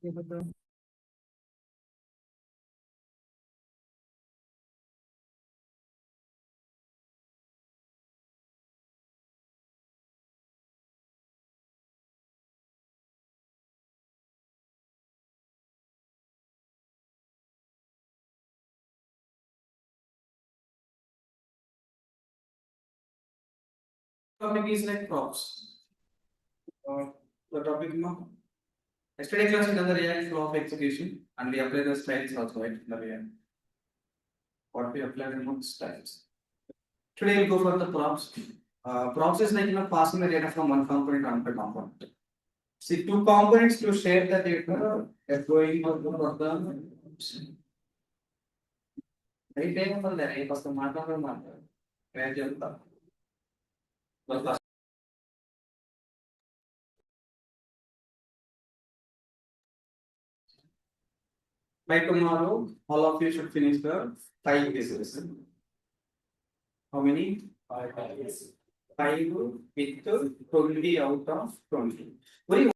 Topic is like props. The topic no. Yesterday class we done the React flow of execution and we applied the styles also right in the React. What we applied in what styles. Today we'll go for the props. Props is like passing the data from one component to another component. See two components to share the data are going to the right time for the right first matter. Where by tomorrow, all of you should finish the 5 cases. How many? 5 cases. 5 with 20 out of 20. What do you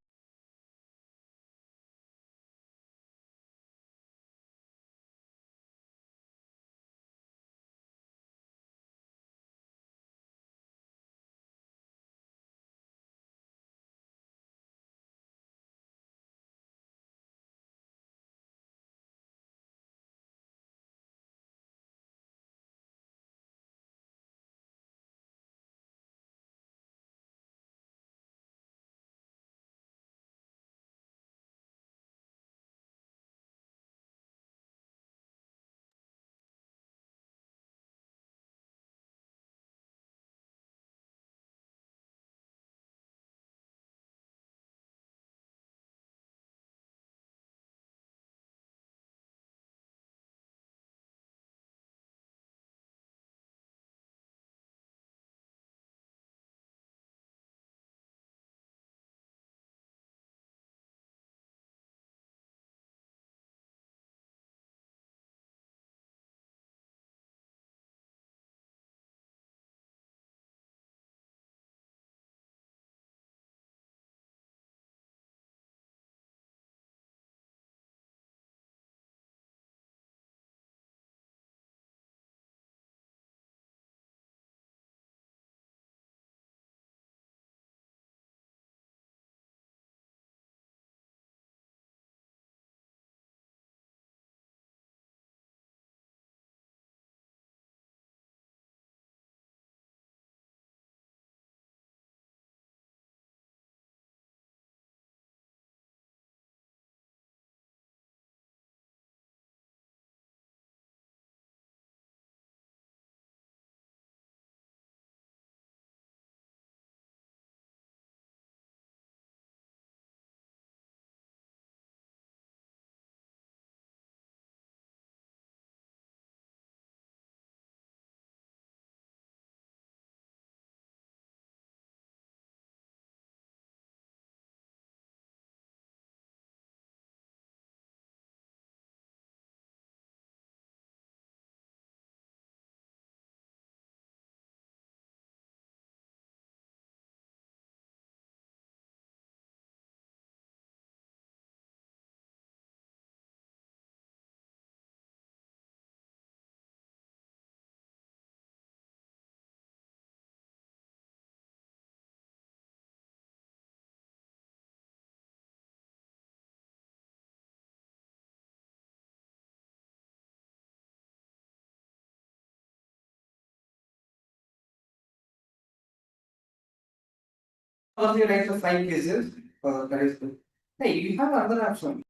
all of you write the 5 cases? That is good. Hey, you have another option.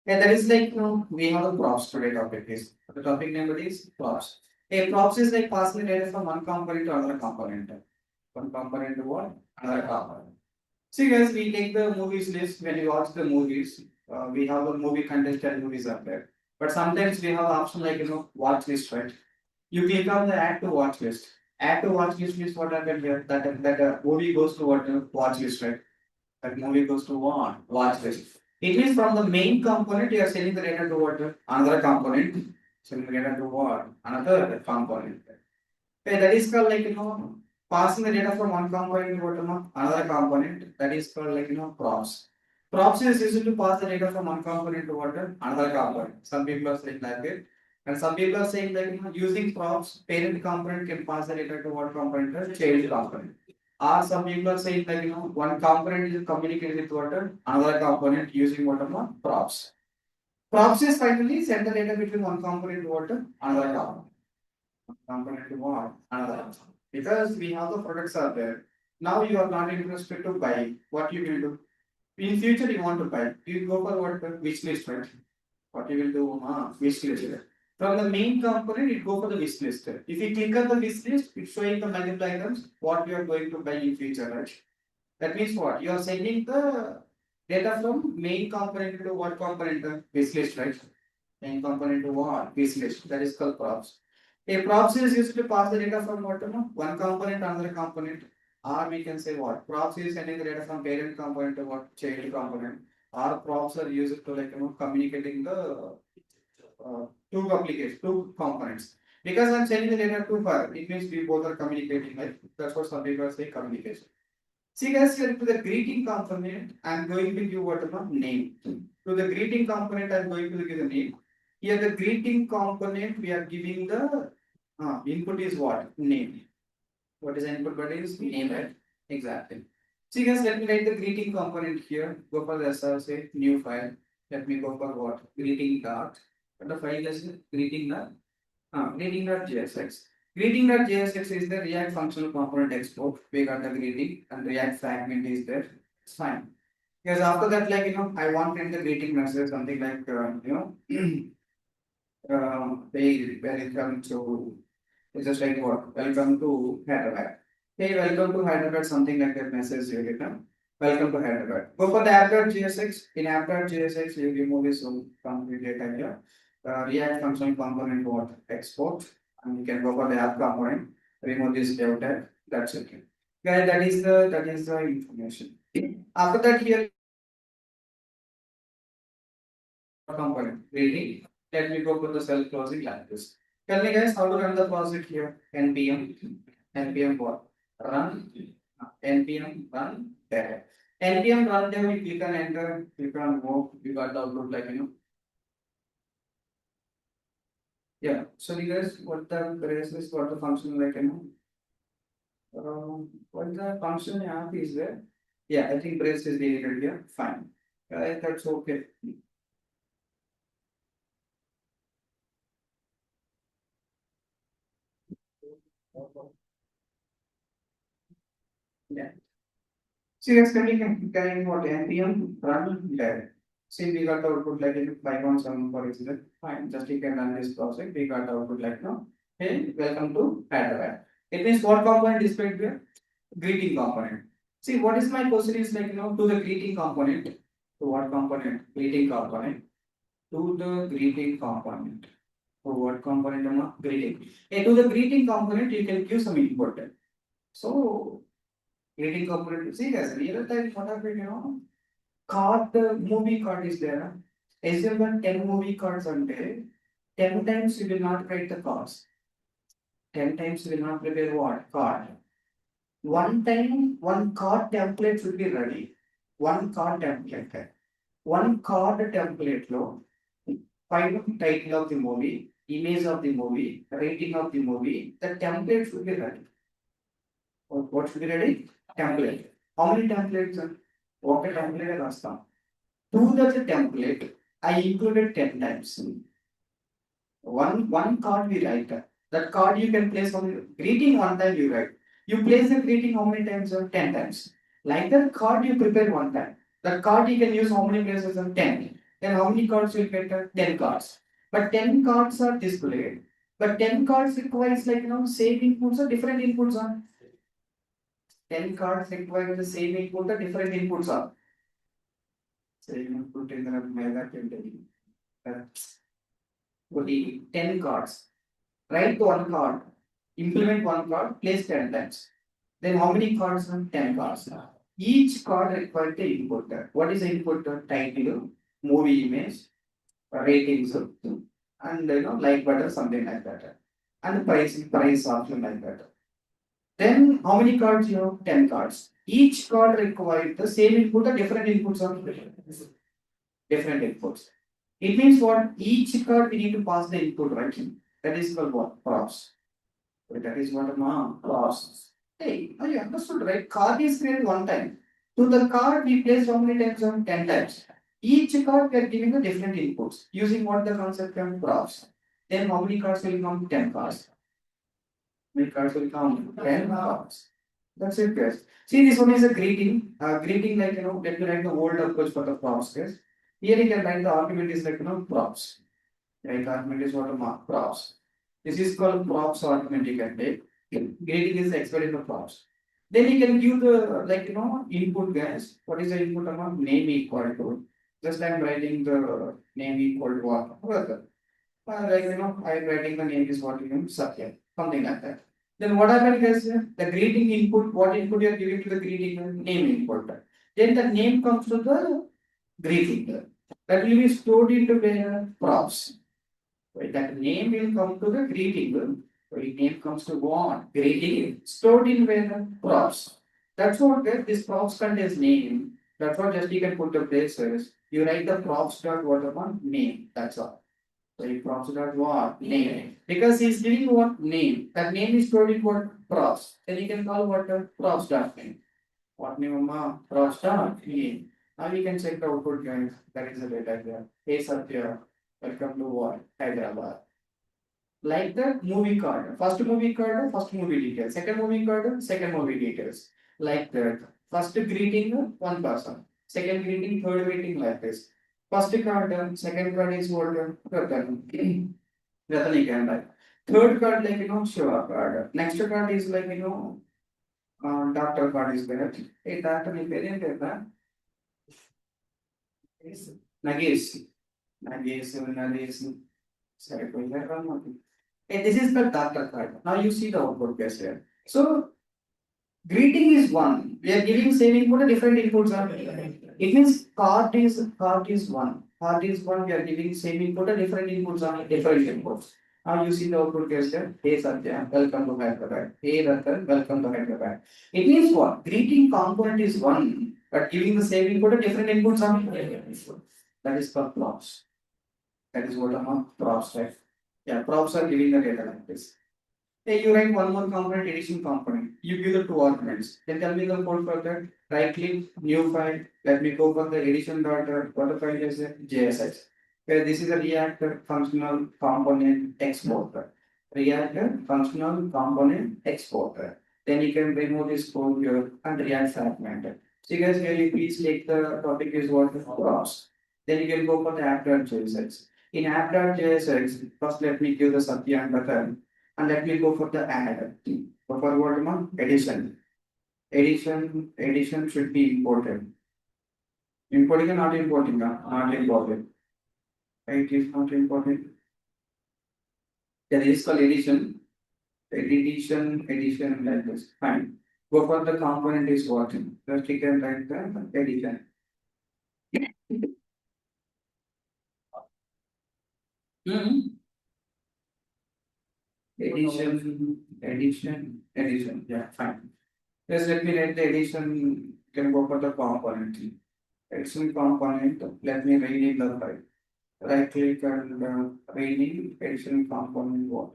Yeah, that is like we have a props today topic is the topic name is props. A props is like passing the data from one component to another component. One component to what? Another component. See guys, we take the movies list when you watch the movies. we have the movie content and movies are there. But sometimes we have option like watch list, right? You click on the add to watch list. Add to watch list means what happened here? That movie goes to what watch list, right? That movie goes to what watch list. It means from the main component you are sending the data to what another component. Sending the data to what another component. Okay, that is called passing the data from one component to what another component. That is called props. Props is used to pass the data from one component to what another component. Some people are saying like it. And some people are saying like using props, parent component can pass the data to what component? Child component. Or some people are saying like one component is communicated with what another component using what props. Props is finally send the data between one component to what another component to what another. Because we have the products are there. Now you are not interested to buy. What you will do? In future you want to buy. You go for what wish list, right? What you will do? Wish list. From the main component, it go for the wish list. If you click on the wish list, it's showing the multiple items what you are going to buy in future, right? That means what? You are sending the data from main component to what component? Wish list, right? Main component to what? Wish list. That is called props. A props is used to pass the data from what? One component to another component. Or we can say what? Props is sending the data from parent component to what? Child component. Or props are used to communicating the two applications, two components. Because I'm sending the data too far, it means we both are communicating. Right? That's what some people say communication. See guys, here to the greeting component, I'm going to give what name. To the greeting component, I'm going to give the name. Here the greeting component, we are giving the input is what? Name. What is the input? What is name, right? Exactly. See guys, let me write the greeting component here. Go for the SRC, new file. Let me go for what? Greeting dot. What the file is greeting dot. Greeting.jsx. Greeting.jsx is the React functional component export. We got the greeting and React fragment is there. It's fine. Because after that, I want to print the greeting message, something like, hey, welcome to, it's just like what? Welcome to Hyderabad. Hey, welcome to Hyderabad, something like that message you get. Welcome to Hyderabad. Go for the app.jsx. In app.jsx, you remove this complete data here. React function component what export, and you can go for the app component, remove this data. That's it. Guys, that is the information. After that, here component reading. Let me go for the self closing like this. Tell me guys how to run the project here. npm what run npm run there. npm run there. We click on enter, click on move. We got the output Yeah. So you guys, what the brace is, what the function what the function app is there? Yeah, I think brace is deleted here. Fine. That's okay. Yeah. So yes, can what npm run there. See, we got the output 517 for example. Fine. Just you can run this project. We got the output hey, welcome to Hyderabad. It means what component displayed here? Greeting component. See, what is my question is to the greeting component. To what component? Greeting component. To the greeting component. To what component? Greeting. To the greeting component, you can give some input. So, greeting component. See, guys, real time, what happened, card, movie card is there. Assume that 10 movie cards are there. 10 times you will not write the cards. 10 times you will not prepare what? Card. One time, one card template should be ready. One card template. One card template lo find title of the movie, image of the movie, rating of the movie. The template should be ready. What should be ready? Template. How many templates? Okay, template I asked. To that template, I included 10 times. One card we write. That card you can place on greeting one time you write. You place the greeting how many times? 10 times. Like that card you prepare one time. That card you can use how many places? 10. Then how many cards you get? 10 cards. But 10 cards are displayed. But 10 cards requires same inputs or different inputs on. 10 cards require the same input or different inputs on. So you can put in the mega only 10 cards. Write one card, implement one card, place 10 times. Then how many cards are 10 cards? Each card requires the input. What is the input? Title, movie image, ratings, and like button, something like that. And price option like that. Then how many cards you have? 10 cards. Each card requires the same input or different inputs or different inputs. It means what? Each card we need to pass the input, right? That is called what? Props. That is what props. Hey, now you understood, right? Card is created one time. To the card we place how many times? 10 times. Each card we are giving the different inputs using what the concept of props. Then how many cards will come? 10 cards. Many cards will come? 10 cards. That's it, guys. See, this one is a greeting. Greeting, like, let me write the old approach for the props, guys. Here you can write the argument is like, props. Right? Argument is what a mark, props. This is called props argument you can take. Greeting is expert in the props. Then you can give the, like, input, guys. What is the input amount? Name equal to. Just I'm writing the name equal to what? Further. Like, I'm writing the name is what Satya. Something like that. Then what happens is the greeting input, what input you are giving to the greeting name input. Then the name comes to the greeting. That will be stored into the props. Right? That name will come to the greeting. Right? Name comes to what? Greeting stored in where the props. That's what this props contains name. That's what just you can put the places. You write the props dot whatever name. That's all. So he props dot what? Name. Because he's giving what name. That name is stored in what props. Then you can call what the props dot name. What name props dot name. Now we can check the output guys. That is the data here. Hey Satya, welcome to what? Hyderabad. Like the movie card. First movie card, first movie details. Second movie card, second movie details. Like that. First greeting, one person. Second greeting, third greeting like this. First card, second card is what? Ratan. Ratan you can write. Third card like Shiva card. Next card is like doctor card is there. Hey doctor నీ పేరేంటి Nagesh. Nagesh. సరిపోయిందా and this is the doctor card. Now you see the output guys here. So greeting is one. We are giving same input and different inputs are. It means card is one. Card is one. We are giving same input and different inputs are different inputs. Now you see the output guys here. Hey Satya, welcome to Hyderabad. Hey Ratan, welcome to Hyderabad. It means what? Greeting component is one, but giving the same input and different inputs are. That is called props. That is what props, right? Yeah, props are giving the data like this. Hey, you write one more component, edition component. You give the two arguments. Then tell me the code for that. Right click, new file. Let me go for the edition dot what the file is JSX. Where this is a React functional component exporter. React functional component exporter. Then you can remove this code here and React fragment. So you guys here you please take the topic is what props. Then you can go for the app.jsx. In app.jsx, first let me give the Satya and button and let me go for the add. So for what addition. Addition should be imported. Importing or not importing? Not imported. Right, is not imported. There is called addition. Addition like this. Fine. Go for the component is what? Just you can write the addition. Hmm. Addition. Yeah, fine. Just let me write the addition. You can go for the component. Addition component. Let me rename the file. Right click and rename addition component what?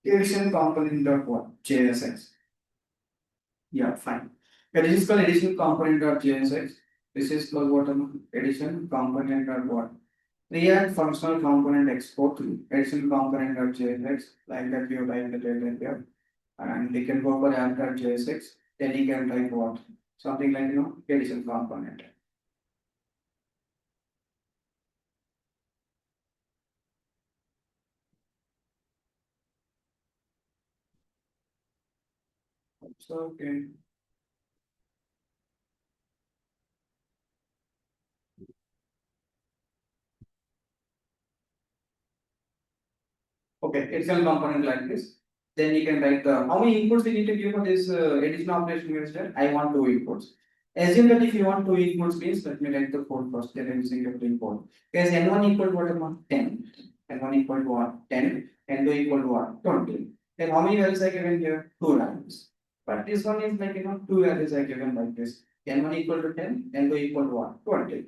Addition component dot what? JSX. Yeah, fine. Yeah, this is called addition component dot JSX. This is called what? Addition component dot what? React functional component export addition component dot JSX. Like that you write the data here. And you can go for app.jsx, then you can type what? Something like addition component. So okay. Okay, additional component like this. Then you can write the how many inputs you need to give for this additional operation here. I want two inputs. Assume that if you want two inputs means let me write the code first. Then I'm using the input. Because n1 equal to what amount? 10. N1 equal to what? 10. N2 equal to what? 20. Then how many values are given here? Two values. But this one is like two values are given like this. N1 equal to 10, N2 equal to what? 20.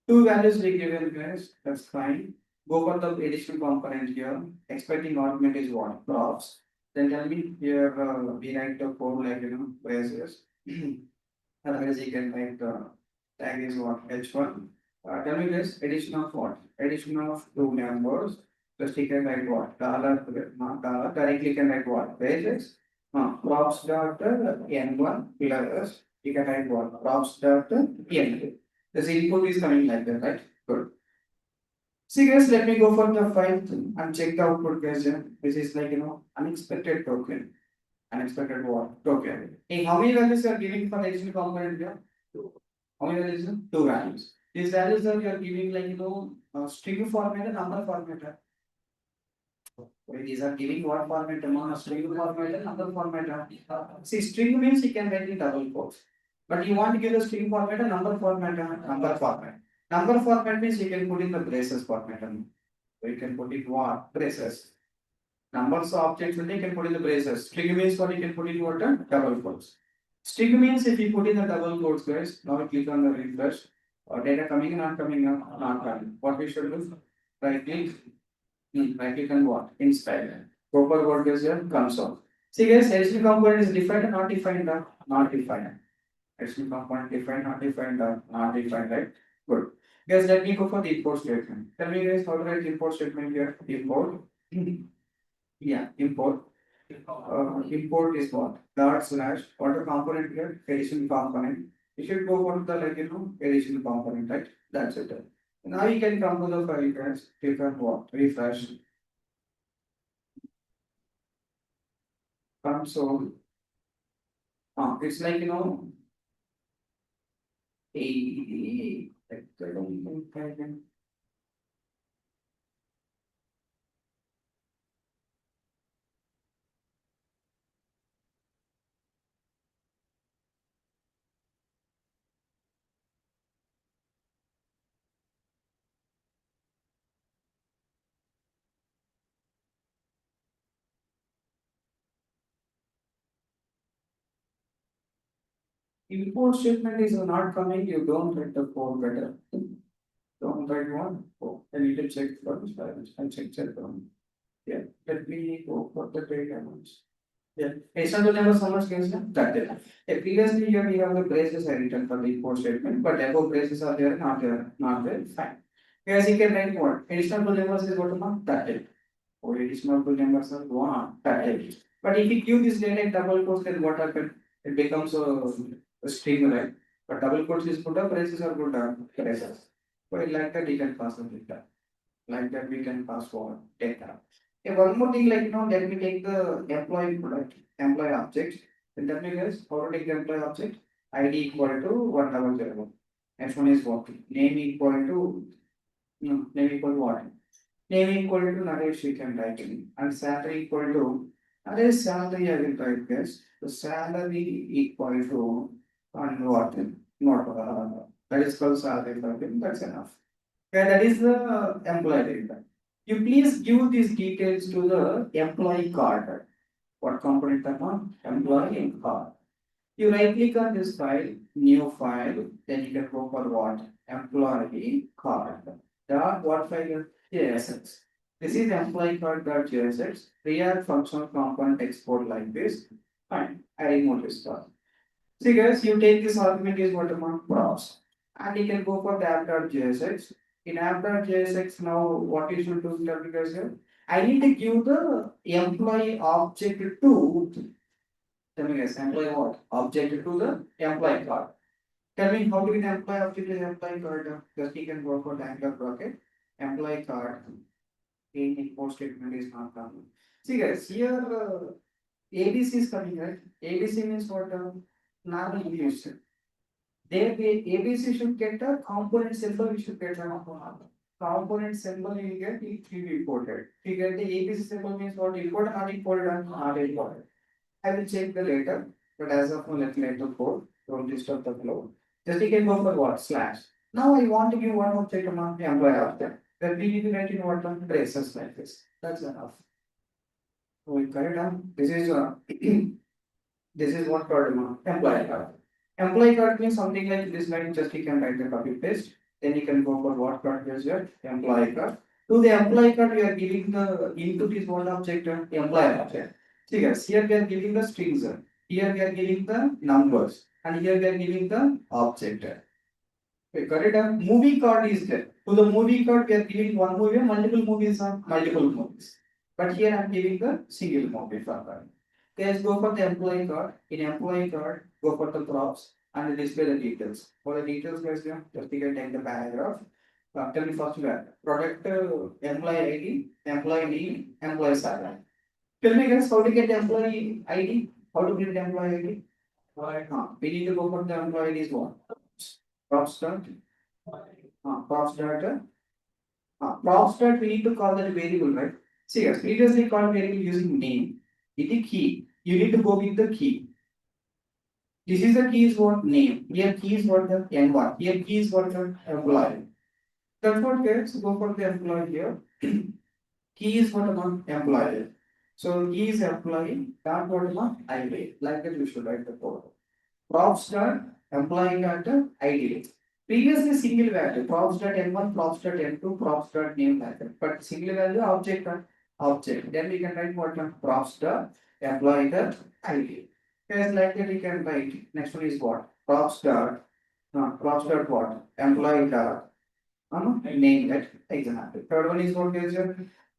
Two values we given guys, that's fine. Go for the additional component here. Expecting argument is what? Props. Then tell me here we write the code like braces. Otherwise you can write the tag is what? H1. Tell me this addition of what? Addition of two numbers. Just you can write what? Dollar, not dollar. Directly can write what? Braces. Props dot n1 plus you can write what? Props dot n2. This input is coming like that, right? Good. See guys, let me go for the file and check the output guys. This is like unexpected token. Unexpected what? Token. Hey, how many values you are giving for the additional component here? Two. How many values? Two values. These values are you are giving like string format and number format. These are giving what format? String format and number format. See, string means you can write in double quotes. But you want to give the string format and number format, number format. Number format means you can put in the braces format. So you can put in what? Braces. Numbers objects will you can put in the braces. String means what you can put in what? Double quotes. String means if you put in the double quotes, guys, now click on the refresh. Data coming in, not coming up, not coming. What we should do? Right click. Right click and what? Inspect. Go for what goes here? Console. See guys, additional component is defined or not defined? Not defined. Additional component defined, not defined, not defined, right? Good. Guys, let me go for the import statement. Tell me guys how to write import statement here. Import. Yeah, import. Import is what? Dot slash. What a component here? Additional component. You should go for the additional component, right? That's it. Now you can come to the file guys. Click on what? Refresh. Console. It's like a import statement is not coming, you don't write the code better. Don't write one. Oh, I need to check for this balance. I'll check. Yeah, let me go for the data ones. Yeah, external numbers how much gains that data. Previously here we have the braces I written for the import statement, but above braces are there, not there, not there. Fine. Guys, you can write what? Additional numbers is what amount? That data. Or additional numbers are one that data. But if you give this data in double quotes, then what happens? It becomes a string, right? But double quotes is put up, braces are put up, braces. So like that we can pass the data. Like that we can pass for data. Okay, one more thing, let me take the employee product, employee object. Then tell me guys, how to take the employee object? ID equal to 100. Next one is what? Name equal to name equal to what? Name equal to Naresh you can write in. And salary equal to Naresh salary I will write guys. The salary equal to and what? Not that is called salary writing, that's enough. Yeah, that is the employee data. You please give these details to the employee card. What component are employee card. You right click on this file, new file, then you can go for what? Employee card. Dot what file? JSX. This is employee card.jsx. React functional component export like this. Fine. I remove this part. See guys, you take this argument is what amount props. And you can go for the app.jsx. In app.jsx now what you should do guys here? I need to give the employee object to tell me guys, employee what? Object to the employee card. Tell me how to get employee object is employee card. Just you can go for the anchor bracket. Employee card. In import statement is not coming. See guys, here ABC is coming, right? ABC means what? Normal use. There the ABC should get a component symbol, we should get a component. component symbol you get it will be imported. If you get the ABC symbol means what imported, not imported, and not imported. I will check the later, but as of now, let me enter code. Don't disturb the flow. Just you can go for what slash. Now I want to give one object among the employee object. Then we need to write in what one braces like this. That's enough. So we cut it down. This is this is what called employee card. Employee card means something like this line. Just you can write the copy paste. Then you can go for what card is your employee card. To the employee card, we are giving the input is one object, employee object. See guys, here we are giving the strings. Here we are giving the numbers, and here we are giving the object. Okay, correct. Movie card is there. To the movie card, we are giving one movie, multiple movies are multiple movies. But here I am giving the single movie for that. Okay, let's go for the employee card. In employee card, go for the props and display the details. For the details, guys, just you can take the paragraph. Tell me first where. Product employee ID, employee name, employee salary. Tell me guys, how to get the employee ID? How to get the employee ID? Right. We need to go for the employee ID is what? Props dot. Props dot. Props dot. We need to call that variable, right? See, guys, previously called variable using name. It is key. You need to go with the key. This is the key is what name. Here key is what the N1. Here key is what the employee. That's what guys. Go for the employee here. Key is what about employee. So key is employee. That what about ID. Like that you should write the code. Props dot employee dot ID. Previously single value props dot n1, props dot n2, props dot name method. But single value object dot object. Then we can write what props dot employee dot ID. Yes, like that we can write. Next one is what props dot what employee dot name that example. Third one is what is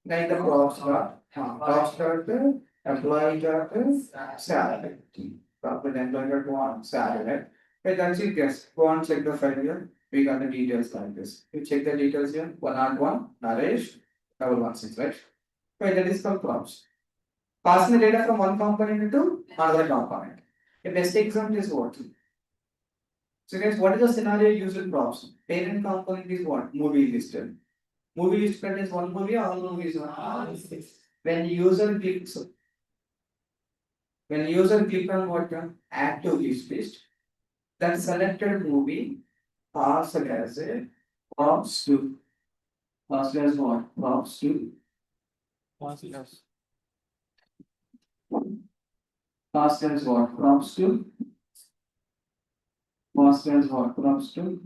like the props dot employee dot salary. Proper employee dot one salary. Right? Okay, that's it, guys. Go on check the file here. We got the details like this. You check the details here. 101, Naresh, 116, right? Okay, that is called props. Passing the data from one component to another component. A best example is what? So guys, what is the scenario used in props? Parent component is what? Movie listed. Movie list contains one movie, all movies are. When user clicks, when user click on what? Add to list, that selected movie passed as a props to. Passed as what? Props to. Passed as what? Props to. Passed as what? Props to.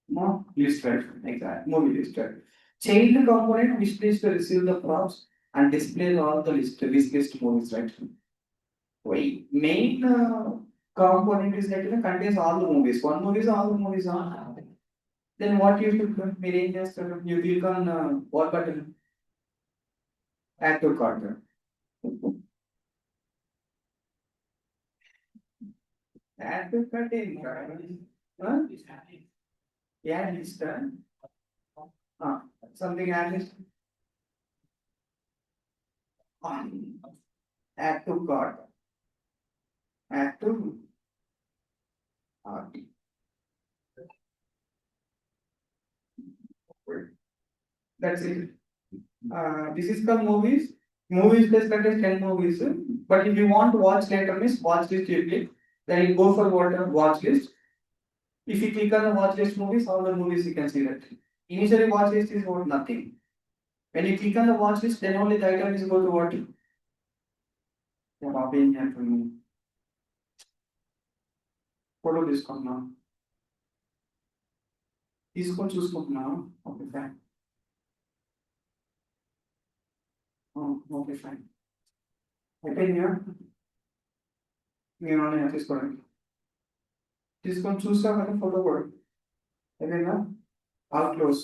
No, listed. Exactly. Movie listed. Child component which needs to receive the props and display all the list movies, right? Wait, main component is like contains all the movies. One movies, all the movies are. Then what you should do? Meaning just you click on what button? Add to cart. Add to cart. Huh? Yeah, list. Something add list. Add to cart. Add to cart. That's it. This is called movies. Movies plus contains 10 movies. But if you want to watch later, means watch list you click. Then you go for what watch list. If you click on the watch list movies, all the movies you can see that. Initially watch list is what nothing. When you click on the watch list, then only the item is go to what? Copying here for me. Photo discount now. Discount చూసుకుంటున్నా. Okay, fine. Oh, okay, fine. అయిపోయిందా? నేను online తీసుకోండి. తీసుకొని చూసా కానీ photo కూడా. అయిపోయిందా? All close.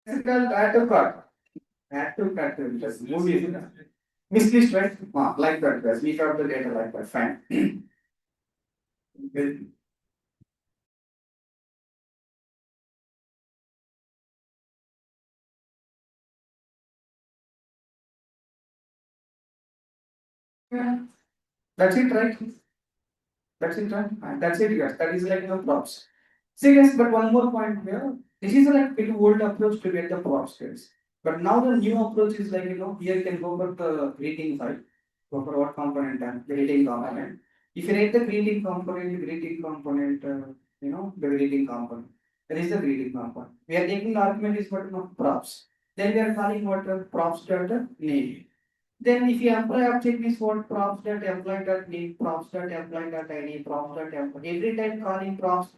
It's called add to cart. Add to cart. Just movie. Mislist, right? Like that. Guys. We got the data like that. Fine. Okay. Yeah. That's it, right? That's it, right? That's it, guys. That is like the props. See, guys, but one more point here. This is like an old approach to get the props, guys. But now the new approach is like, here you can go for the greeting file. Go for what component and greeting component. If you write the greeting component, the greeting component. There is the greeting component. We are taking the argument is what not props. Then we are calling what props data name. Then if you apply object is what props that employee dot name, props dot employee dot ID, props dot employee. Every time calling props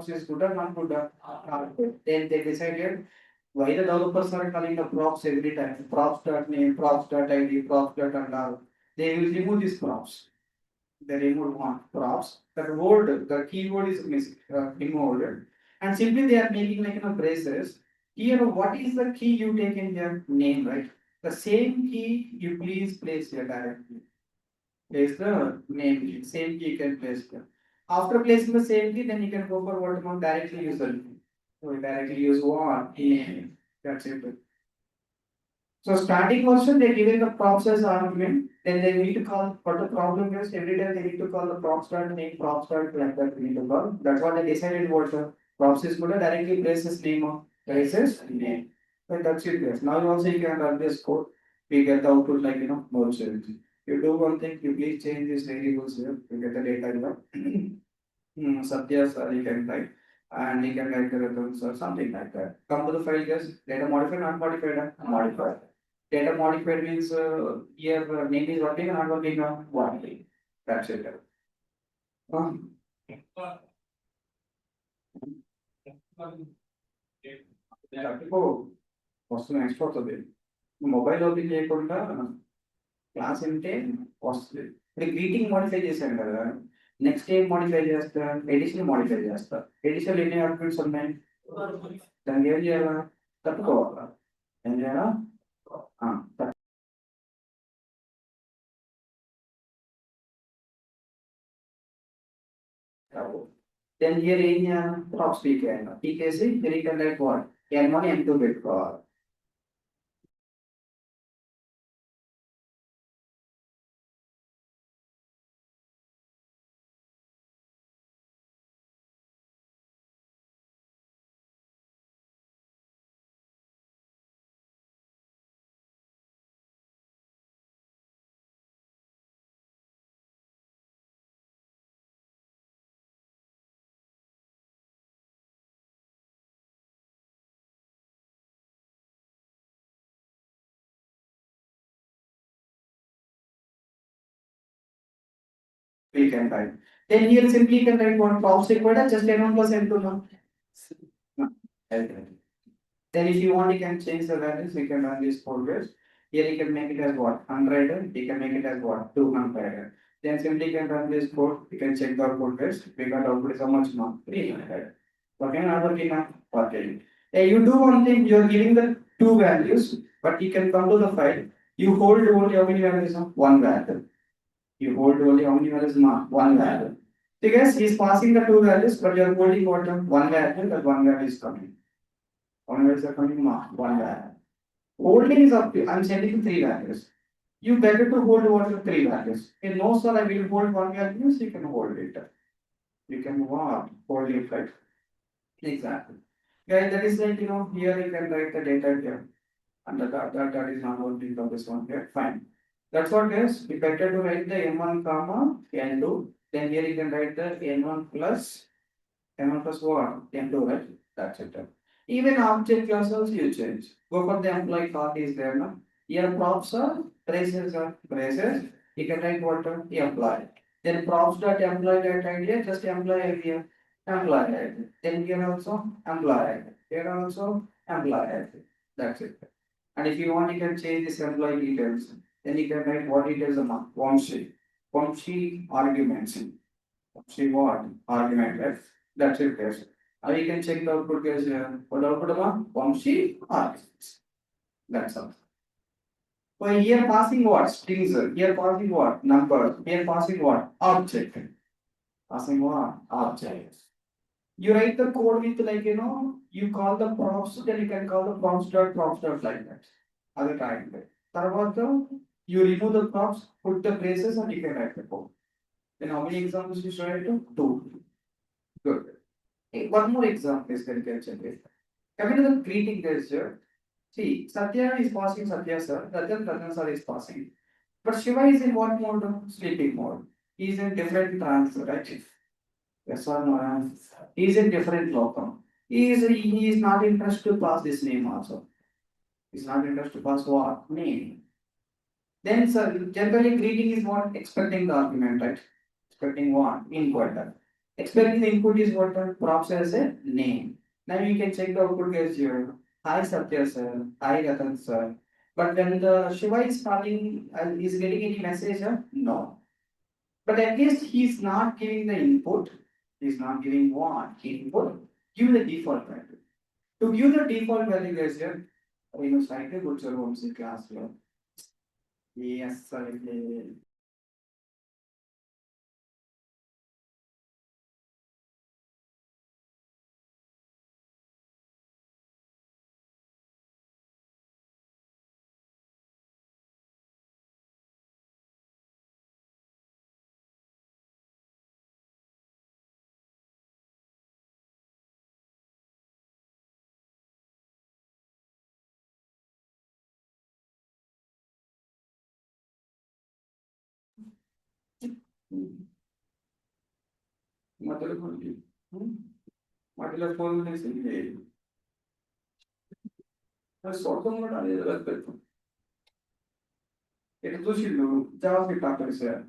is good or not good. Not good. Then they decided why the developers are calling the props every time. Props dot name, props dot ID, props dot and all. They will remove these props. They remove one props. That word, the keyword is removed. And simply they are making like braces. Here, what is the key you take in your name, right? The same key you please place here directly. Place the name key. Same key you can place here. After placing the same key, then you can go for what amount directly use the name. So we directly use what? Name. That's it. So starting version, they given the props as argument. Then they need to call what the problem is. Every time they need to call the props start name, props start like that. We need to call. That's what they decided what the props is good. Directly places name of places name. But that's it, guys. Now also you can run this code. We get the output like more change. You do one thing. You please change these variables here. You get the data here. Satyas you can write and you can write the returns or something like that. Come to the file, guys. Data modified, not modified, modified. Data modified means here name is working, not working on one. That's it. Um, వస్తుంది next వస్తుంది mobile open చేయకుండా class ఉంటే వస్తుంది ఇప్పుడు greeting modify చేశాను కదా next ఏం modify చేస్తా ఎడిషన్ మోడిఫై చేస్తా ఎడిషన్ ఎన్ని ఆర్గ్యుమెంట్స్ ఉన్నాయి దాన్ని ఏం చేయాలా తట్టుకోవాలా ఏం చేయాలా then here in props PK. PKC, here you can write what? N1, N2 bit for. We can write. Then here simply you can write one props required just N1 plus N2 now. No. Then if you want, you can change the values, you can run these folders. Here you can make it as what? 100, you can make it as what? 200. Then simply you can run this code, you can check the output test. We got output is how much now? 300. Okay, not working now? Okay. You do one thing, you're giving the two values, but you can come to the file. You hold only how many values? One value. You hold only how many values? One value. Because he's passing the two values, but you're holding what? One value, that one value is coming. One values are coming, one value. Holding is up to, I'm sending three values. You better to hold what are three values. In no sir, I will hold one value, so you can hold it. You can what? Hold it right. Exactly. Guys, that is like, here you can write the data here. And that is not holding of this one here. Fine. That's what guys. We better to write the M1 comma N2. Then here you can write the N1 plus what? N2, right? That's it. Even object classes you change. Go for the employee card is there now. Here props are braces. You can write what employee. Then props dot employee dot idea just employee idea. Employee ID. Then here also employee ID. Here also employee ID. That's it. And if you want, you can change this employee details. Then you can write what details are Vamshi arguments. Vamshi what? Argument, right? That's it, guys. And you can check the output as what output amount? Vamshi or that's all. So here passing what? Strings. Here passing what? Numbers. Here passing what? Object. Passing what? Object. You write the code with you call the props, then you can call the props dot like that. Other kind. తర్వాత you remove the props, put the braces and you can write the code. Then how many examples you should write? Two. Good. Hey, one more example is can check it. Coming to the greeting gesture. See, Satya is passing Satya sir, Ratan sir is passing. But Shiva is in what mode? Sleeping mode. He is in different trance, right? Yes or no? He is in different local. He is not interested to pass this name also. He is not interested to pass what? Name. Then sir, generally greeting is what? Expecting the argument, right? Expecting what? Input. Expecting the input is what? Props as a name. Now you can check the output as your hi Satya sir, hi Ratan sir. But when the Shiva is calling, is getting any message? No. But at least he's not giving the input. He's not giving what? Input. Give the default value. To give the default value, guys, here, slightly good sir, once class here. Yes, sir. మధ్యలో కొన్ని మధ్యలో phone చేసి సొంతం కూడా అనేది పెడతాం ఎటు చూసిండు జావా స్క్రిప్ట్ ఆపేసి sir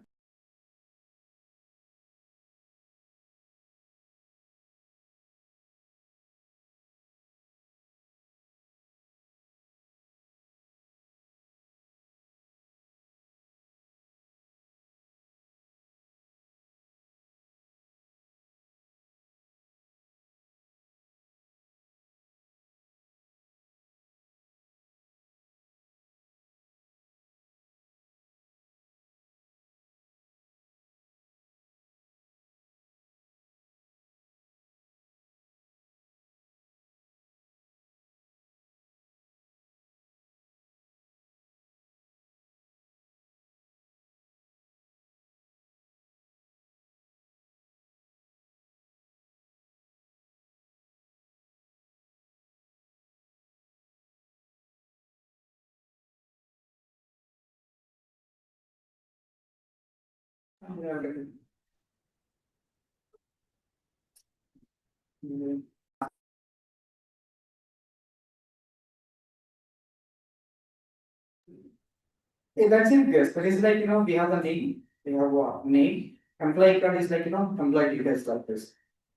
That's it, guys. That is we have the name. We have what? Name. Employee card is employee details like this.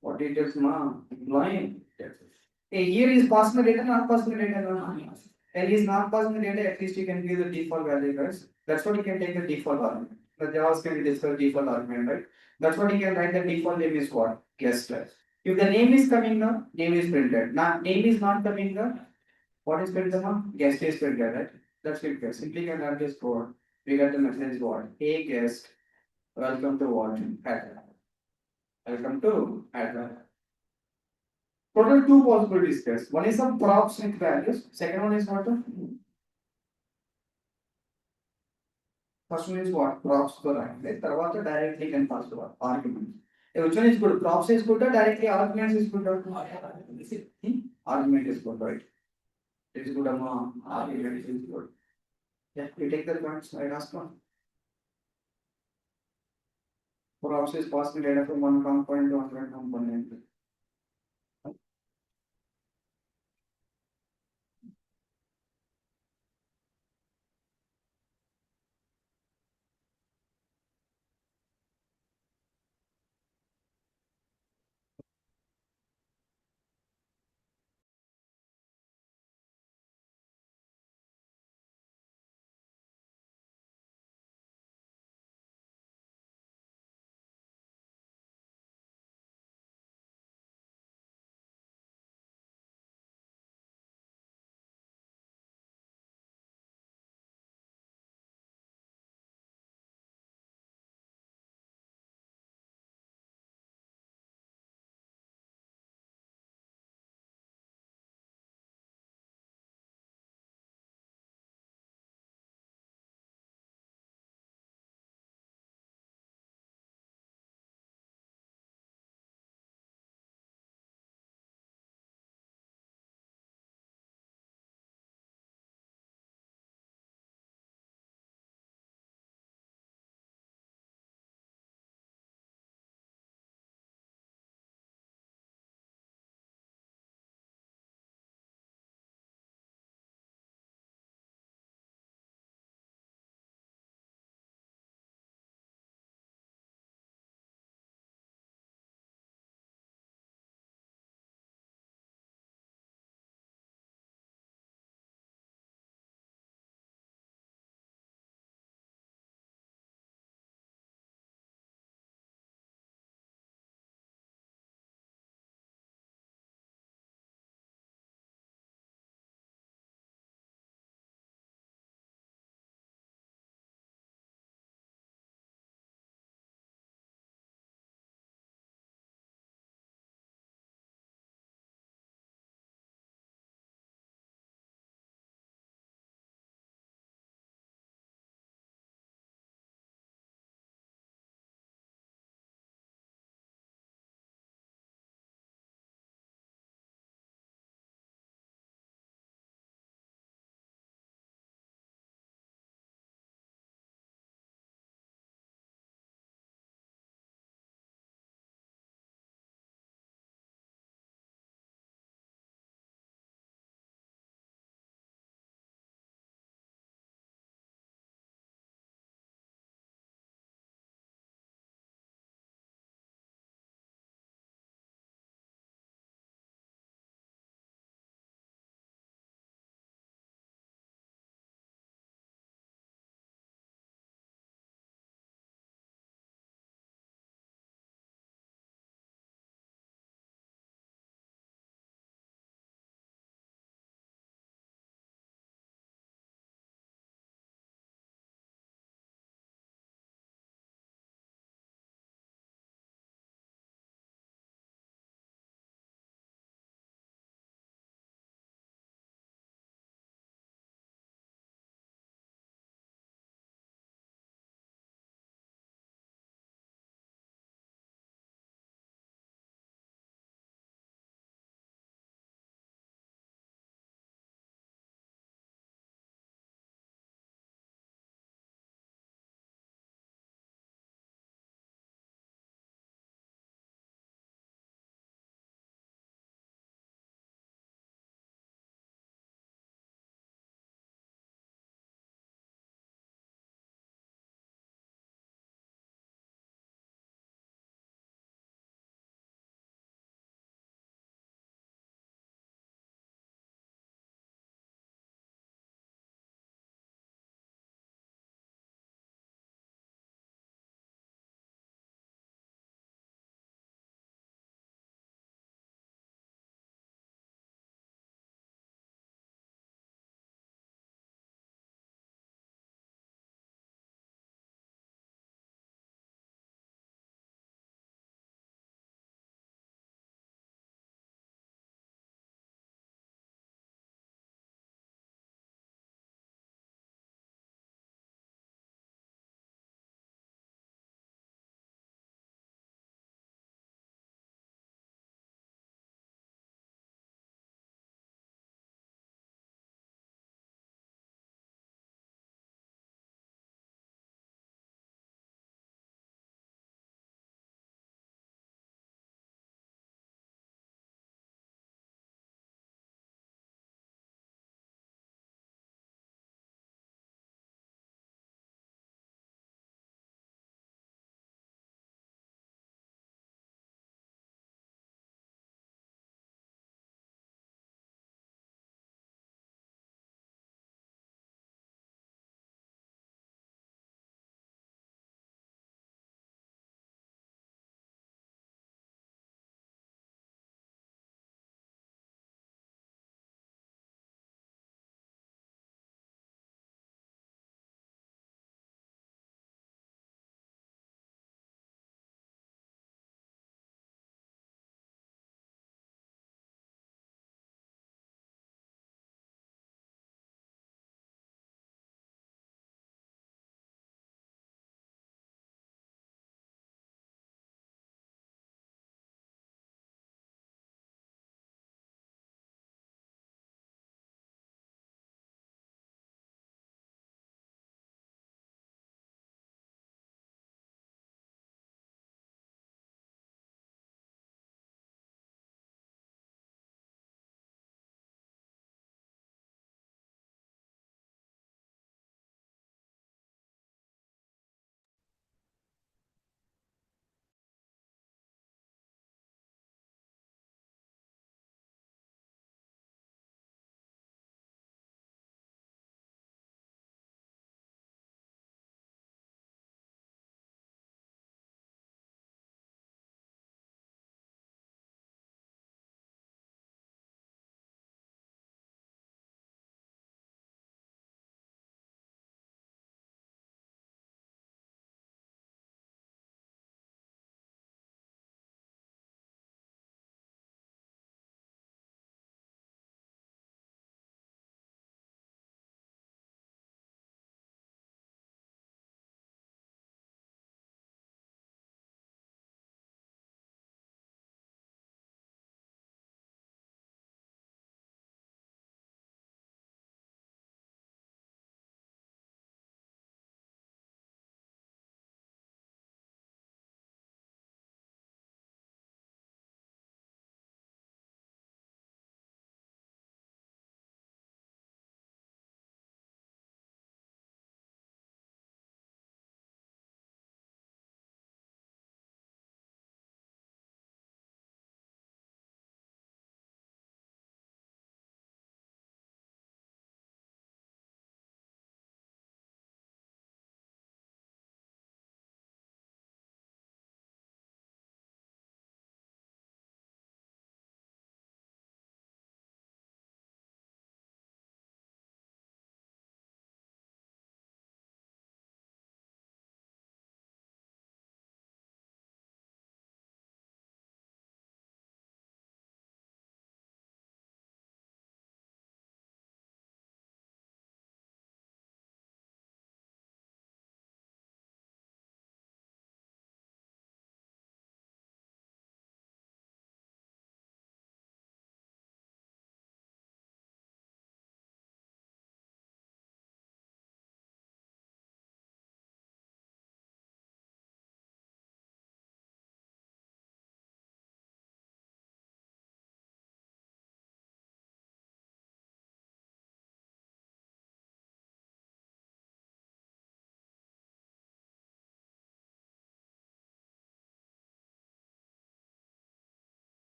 What details, ma? Employee. Hey, here is passing the data, not passing the data. No? And he's not passing the data, at least you can give the default value, guys. That's what you can take the default argument. The JavaScript will discuss default argument, right? That's what you can write. The default name is what? Guest. If the name is coming now, name is printed. Now, name is not coming now, what is printed now? Guest is printed, right? That's it, guys. Simply can run this code. We get the message what? Hey guest, welcome to what? Adler. Welcome to Adler. Total two possibilities, guys. One is some props with values. Second one is what? First one is what? Props to right. Tarvata directly can pass to what? Arguments. Which one is good? Props is good or directly arguments is good? Argument is good, right? It is good among argument is good. Yeah, we take the points. I ask one. Props is passing data from one component to another component.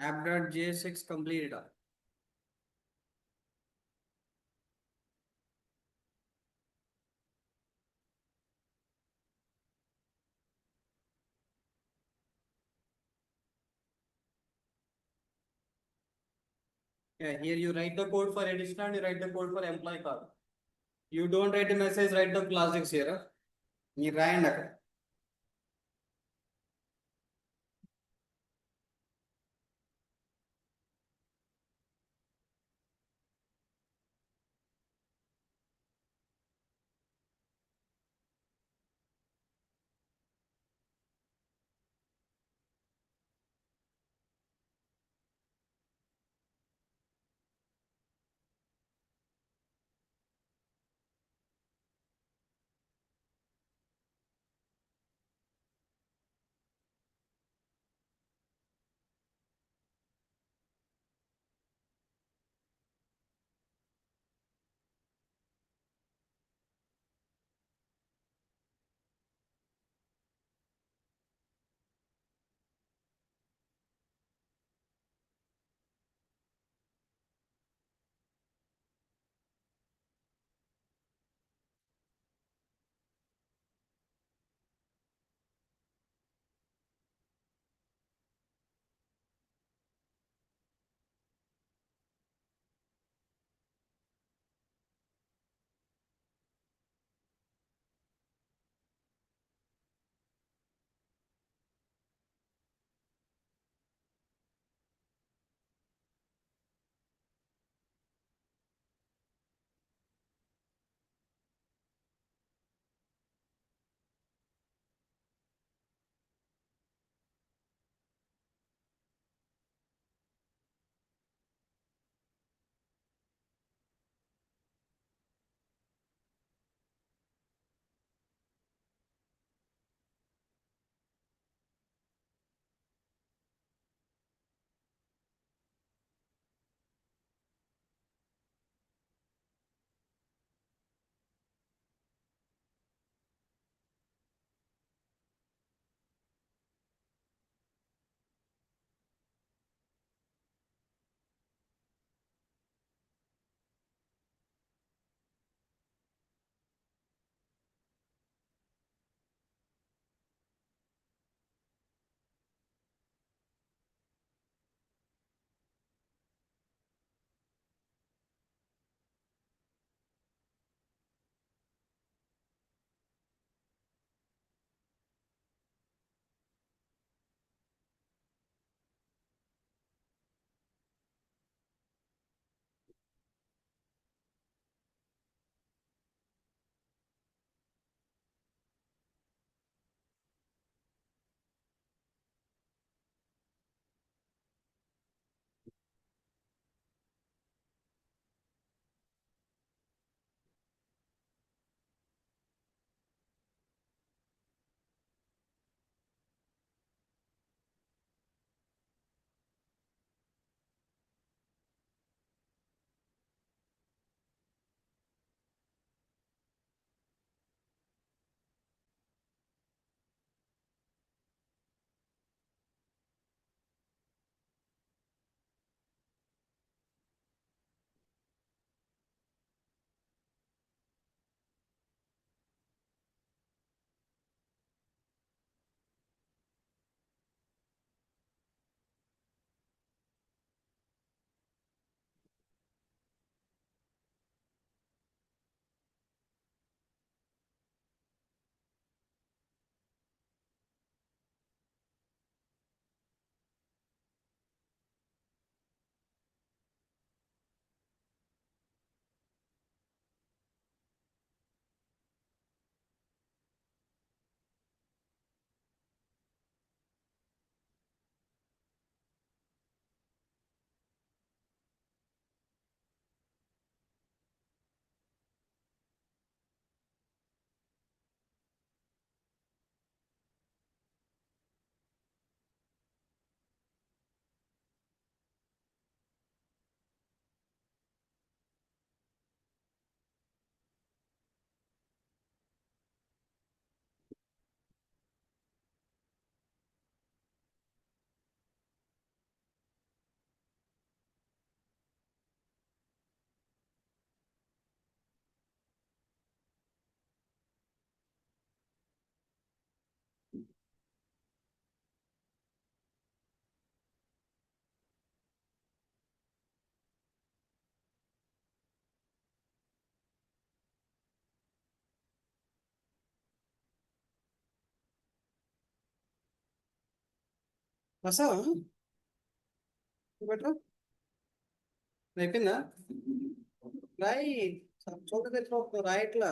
app.jsx completed. Yeah, here you write the code for additional and you write the code for employee card. You don't write a message, write the classics here. You write వస్తావా better అయిపోయిందా రాయి చోట తెచ్చుకో రాయట్లా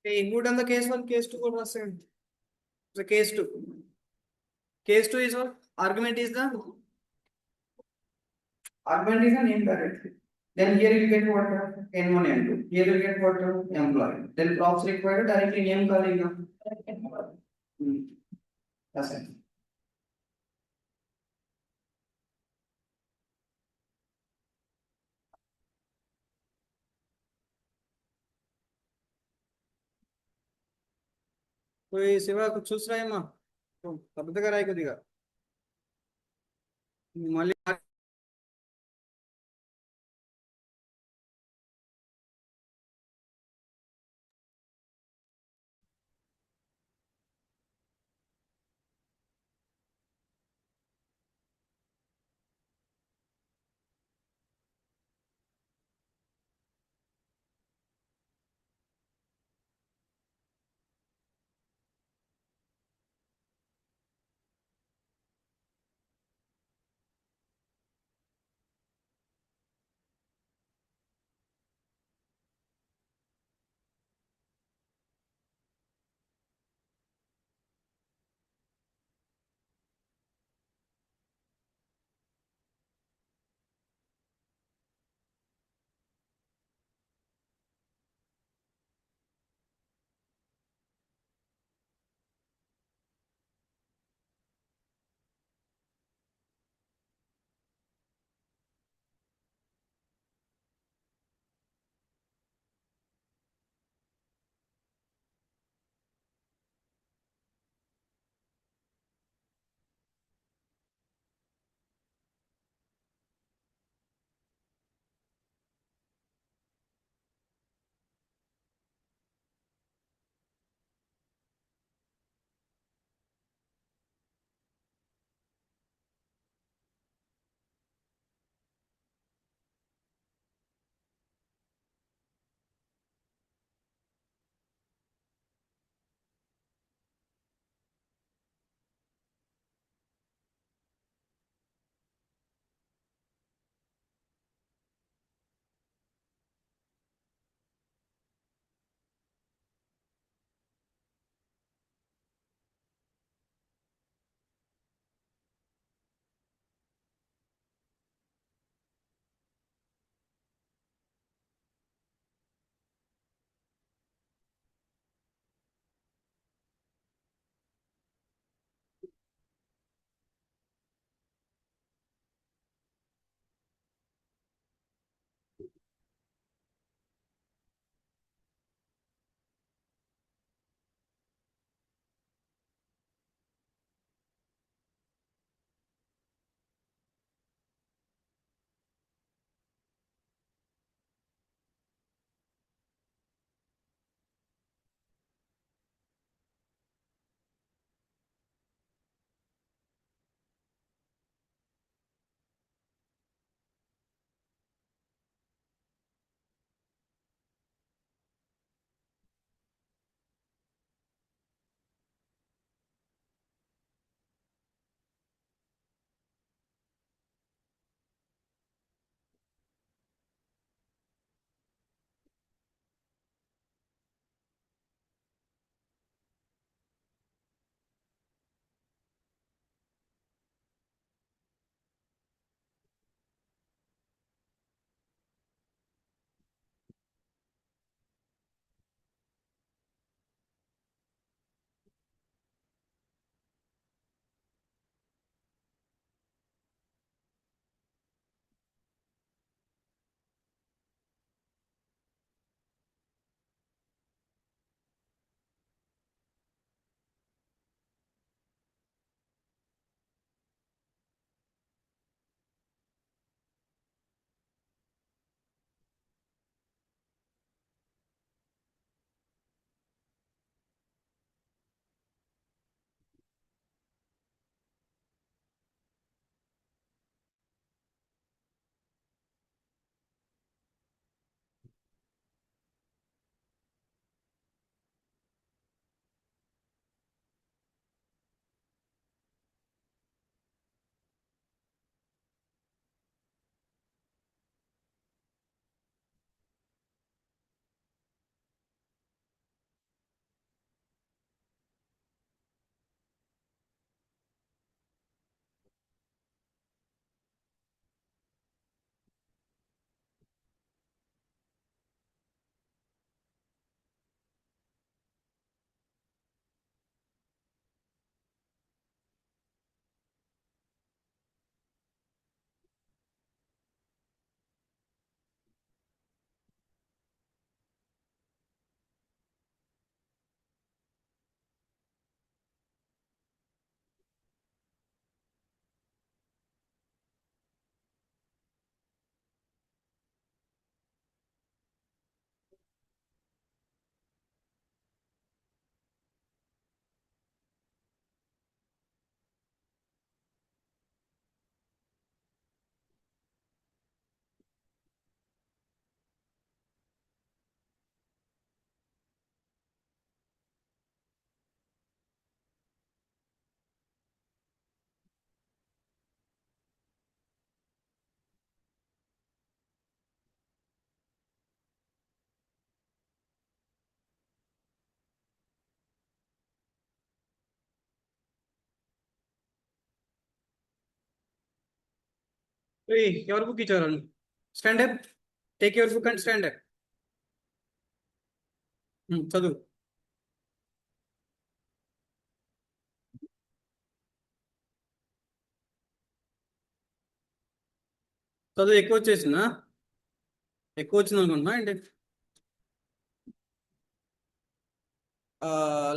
include in the case one, case two కూడా రాసేయండి. The case two. Case two is what? Argument is the argument is the name directly. Then here you get what? N1, N2. Here you get what? Employee. Then props required directly name calling. Hmm. That's it. कोई सिवा कुछ చూసి రాయమ్మా పెద్దగా రాయి కొద్దిగా మళ్ళీ Hey, ఎవరు book ఇచ్చారు? Stand up. Take your book and stand up. చదువు. చదువు ఎక్కువ వచ్చేసిందా? ఎక్కువ వచ్చింది అనుకుంటున్నా ఏంటి?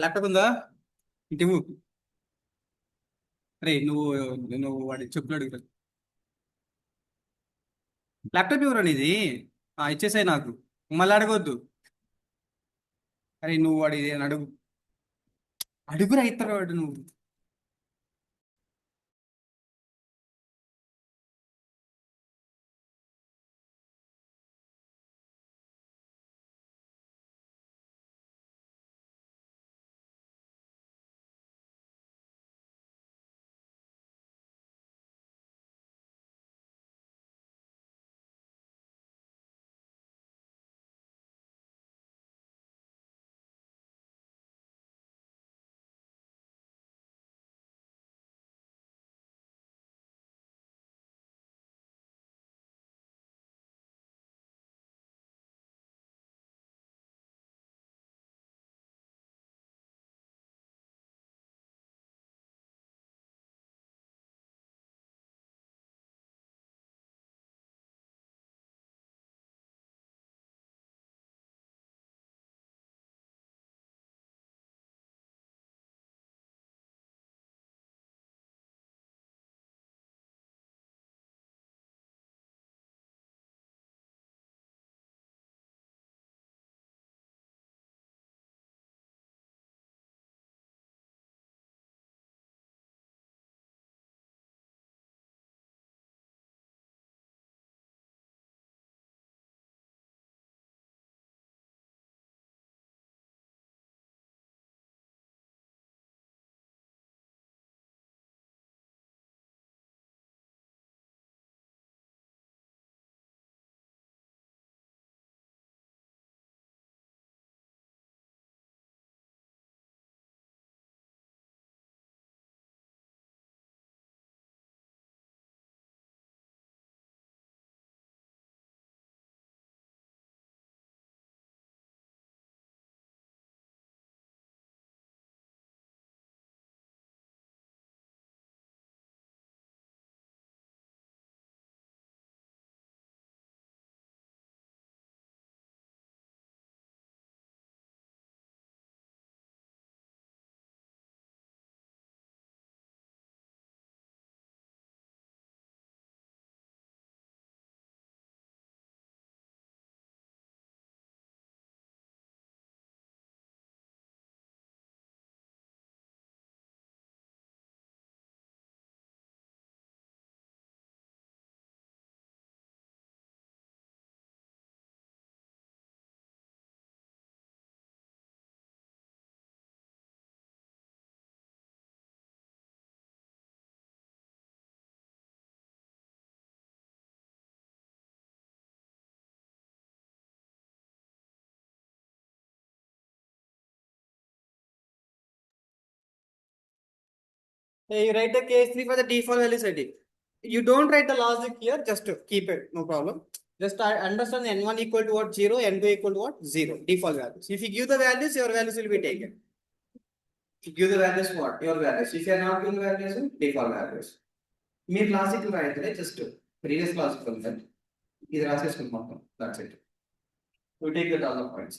ల్యాప్టాప్ ఉందా? ఇంటి రే నువ్వు నువ్వు వాడి చెప్పులు అడుగుతా. ల్యాప్టాప్ ఎవరు ఇది? ఇచ్చేసాయి నాకు. మళ్ళీ అడగొద్దు. అరే నువ్వు వాడి అడుగు. అడుగురా ఇస్తారు వాడు నువ్వు. Hey, you write the case 3 for the default value setting. You don't write the logic here, just to keep it, no problem. Just I understand n1 equal to what? 0, n2 equal to what? 0. Default values. If you give the values, your values will be taken. If you give the values what? Your values. If you are not giving values, default values. మీరు classical రాయితే just previous classical ఇది రాసేసుకుంటాం మొత్తం. That's it. We take the dollar points.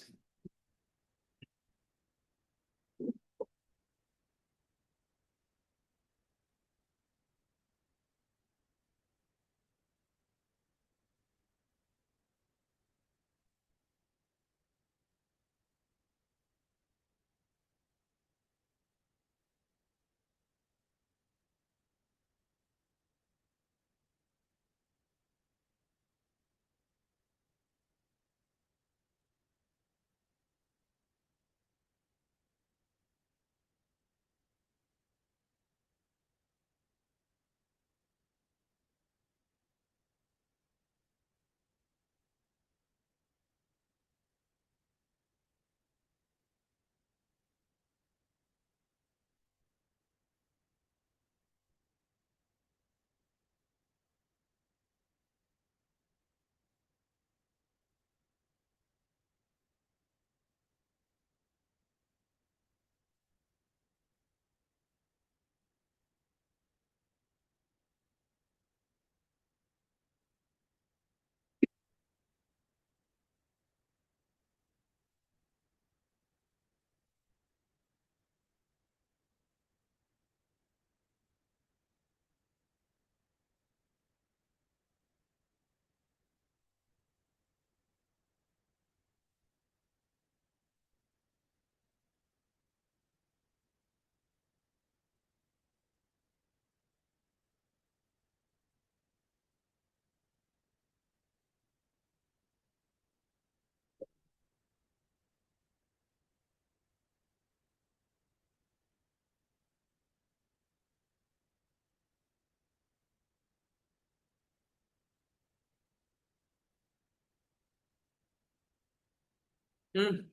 Hmm.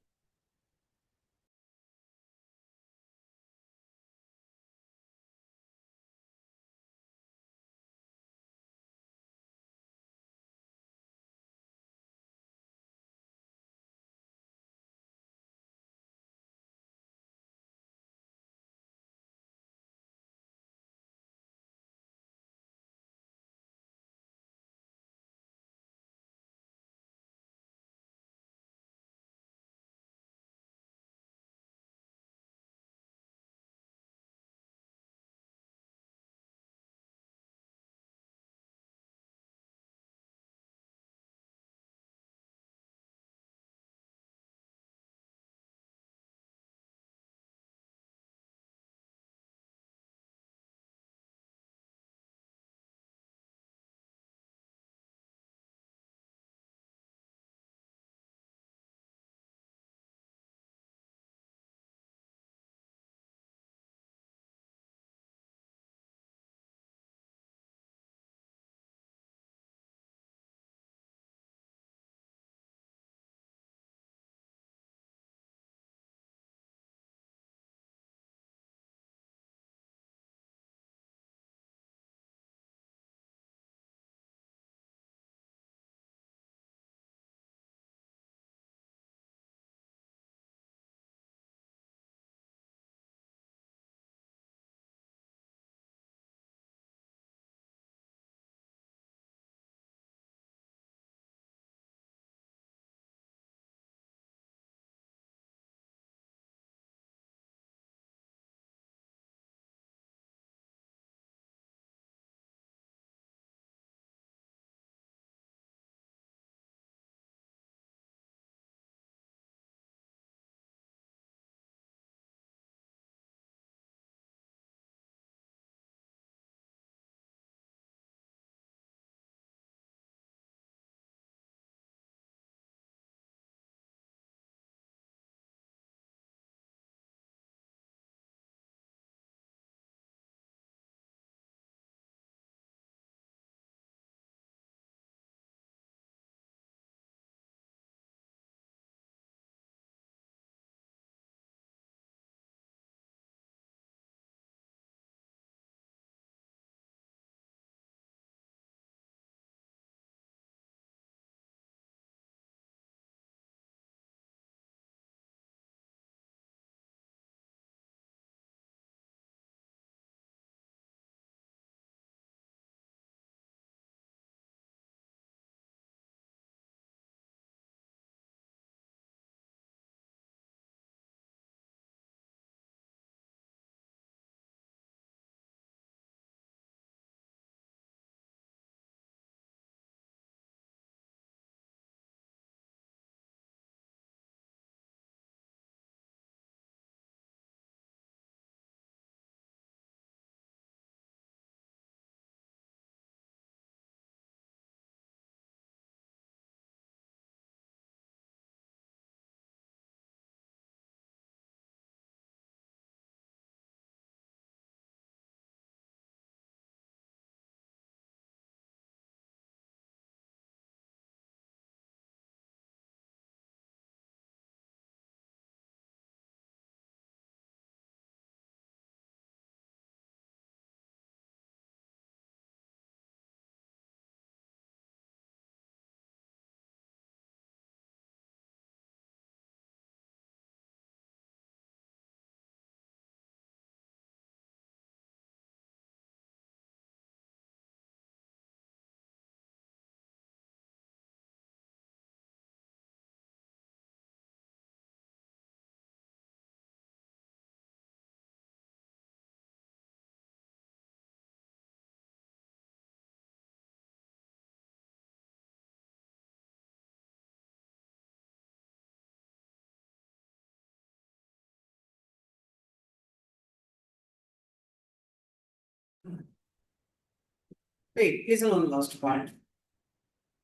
Wait, here's one last point.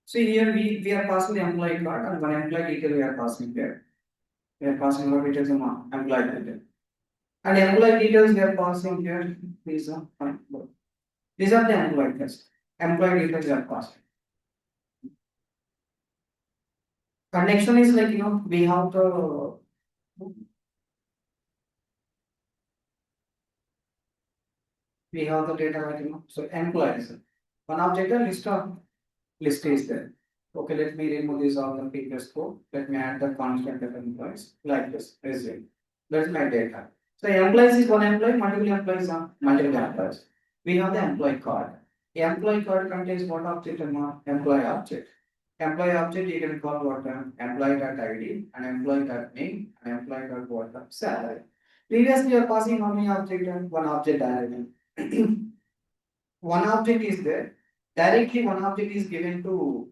See here we are passing the employee card and one employee detail we are passing here. We are passing our details on employee detail. And employee details we are passing here. These are fine. These are the employee test. Employee details we are passing. Connection is like, we have the data like, so employees. One object, a list is there. Okay, let me remove this all the previous code. Let me add the constant of employees like this. Resume. That's my data. So employees is one employee, multiple employees are multiple employees. We have the employee card. The employee card contains what object? Employee object. Employee object you can call what employee.id and employee.name and employee.what salary. Previously, you are passing how many object? One object directly. One object is there. Directly, one object is given to,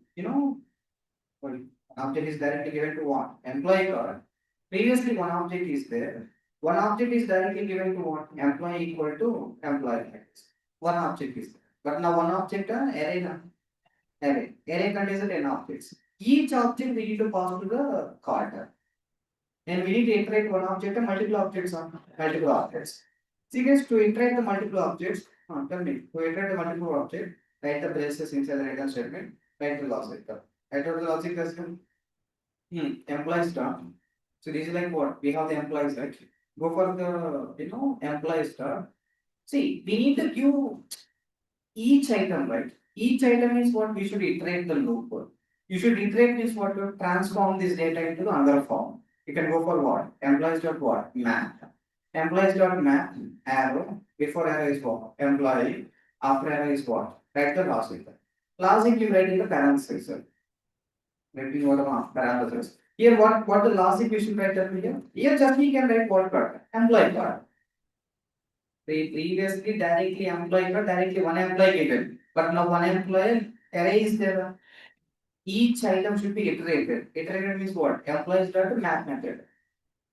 sorry, one object is directly given to what? Employee card. Previously, one object is there. One object is directly given to what? Employee equal to employee. One object is there. But now one object array contains 10 objects. Each object we need to pass to the card. And we need to iterate one object and multiple objects on multiple objects. See guys, to iterate the multiple objects, tell me, to iterate the multiple object, write the braces inside the return statement, write the logic. Write out the logic as employees start. So this is like what? We have the employees, right? Go for the employees start. See, we need to give each item, right? Each item is what we should iterate the loop for. You should iterate this what to transform this data into another form. You can go for what? Employees dot what? Map. Employees dot map arrow. Before arrow is what? Employee. After arrow is what? Write the logic. Logic you write in the parentheses. Writing what are parentheses. Here what the logic we should write here? Here just we can write what card? Employee card. Previously directly employee card, directly one employee given. But now one employee array is there. Each item should be iterated. Iterated means what? Employees dot map method.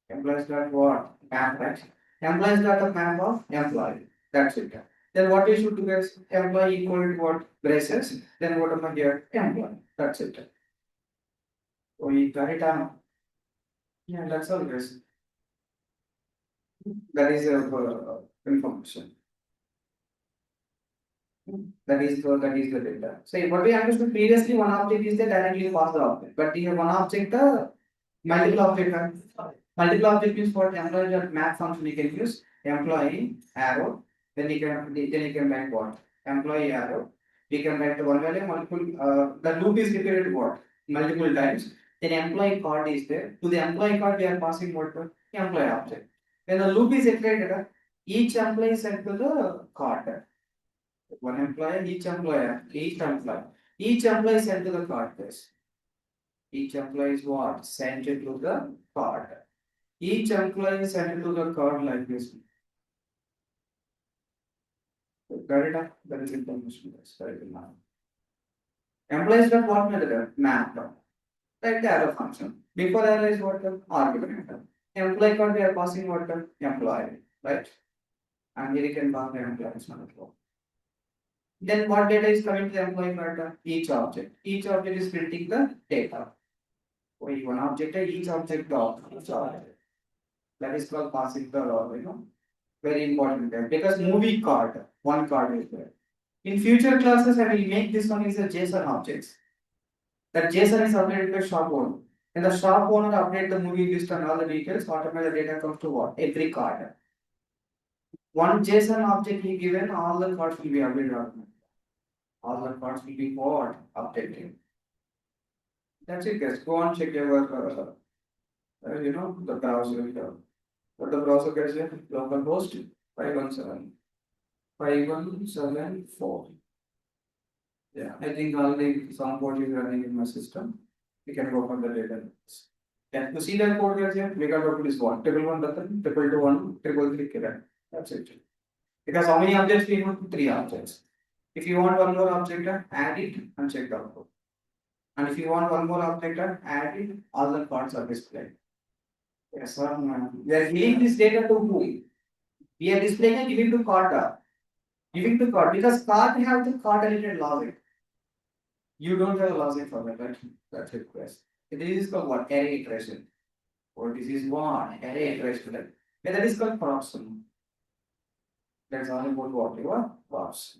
Employees dot what? Map, right? Employees dot a map of employee. That's it. Then what we should do is employee equal to what? Braces. Then what am I here? Employee. That's it. We got it down. Yeah, that's all guys. That is information. That is the data. So what we understood previously, one object is the directly pass the object. But here one object, multiple object. Multiple object means what? Employee map function you can use. Employee arrow. Then you can write what? Employee arrow. You can write the one value multiple. The loop is repeated what? Multiple times. Then employee card is there. To the employee card we are passing what? Employee object. When the loop is iterated, each employee is sent to the card. One employee, each employee sent to the card base. Each employee is what? Sent to the card. Each employee is sent to the card like this. Got it up? That is information. That's correct now. Employees got what method? Map. Like the arrow function. Before arrow is what? Argument. Employee card we are passing what? Employee. Right? And here you can pass the employees. Then what data is coming to the employee card? Each object. Each object is printing the data. One object, each object of each object. That is called passing the very important there. Because movie card, one card is there. In future classes, I will make this one is a JSON objects. That JSON is updated by shop owner. And the shop owner update the movie list and all the details, automatically the data comes to what? Every card. One JSON object he given, all the cards will be updated. All the cards will be what? Updated. That's it, guys. Go and check your the browser. What the browser gets here? Localhost 517. 5174. Yeah, I think already some code is running in my system. We can go for the data. Yeah, to see that code guys here, we got to this one. Triple one button, triple two one, triple three killer. That's it. Because how many objects we want? 3 objects. If you want one more object, add it and check the output. And if you want one more object, add it, all the cards are displayed. Yes, sir. We are giving this data to who? We are displaying and giving to card. Giving to card because card have the card related logic. You don't have a logic for that, right? That's it, guys. This is called what? Array iteration. Or this is what? Array iteration. Right? And that is called props. That's all about what you are props.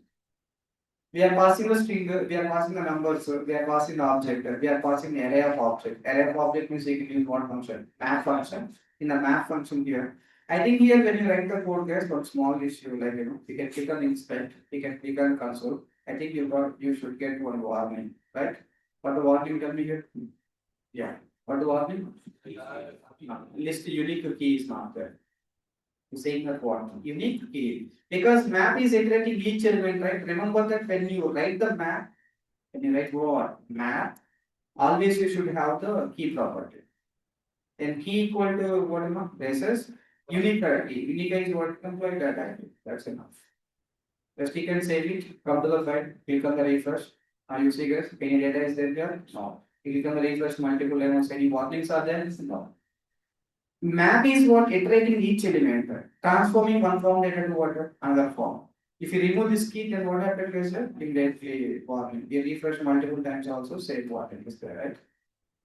We are passing the string, we are passing the numbers, we are passing the object, we are passing the array of object. Array of object means we can use one function, map function. In the map function here, I think here when you write the code, there's one small issue like you can click on inspect, you can click on console. I think you should get one warning, right? What the warning tell me here? Yeah. What the warning? List unique key is not there. Saying that what unique key because map is iterating each element, right? Remember that when you write the map, when you write what map, always you should have the key property. Then key equal to what basis unique key. Unique is what employee data. That's enough. Just you can save it, come to the file, click on the refresh. Are you see guys? Any data is there? No. Click on the refresh, multiple levels, any warnings are there? No. Map is what iterating each element, transforming one form data to what another form. If you remove this key, then what happens is that immediately warning. You refresh multiple times also, same warning is there, right?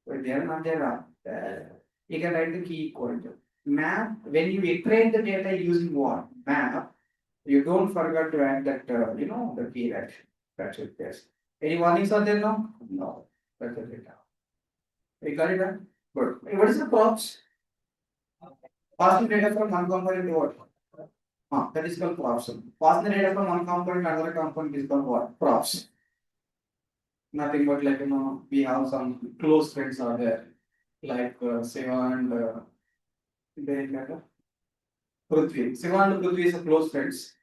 But they are not there. You can write the key equal to map. When you iterate the data using what map, you don't forget to add that the key action. That's it. Yes. Any warnings are there now? No. That's the data. You got it? Good. What is the props? Passing data from one component to what? That is called props. Passing the data from one component to another component is called what? Props. Nothing but like we have some close friends are there, like Siva and Prithvi. Siva and Prithvi is a close friends.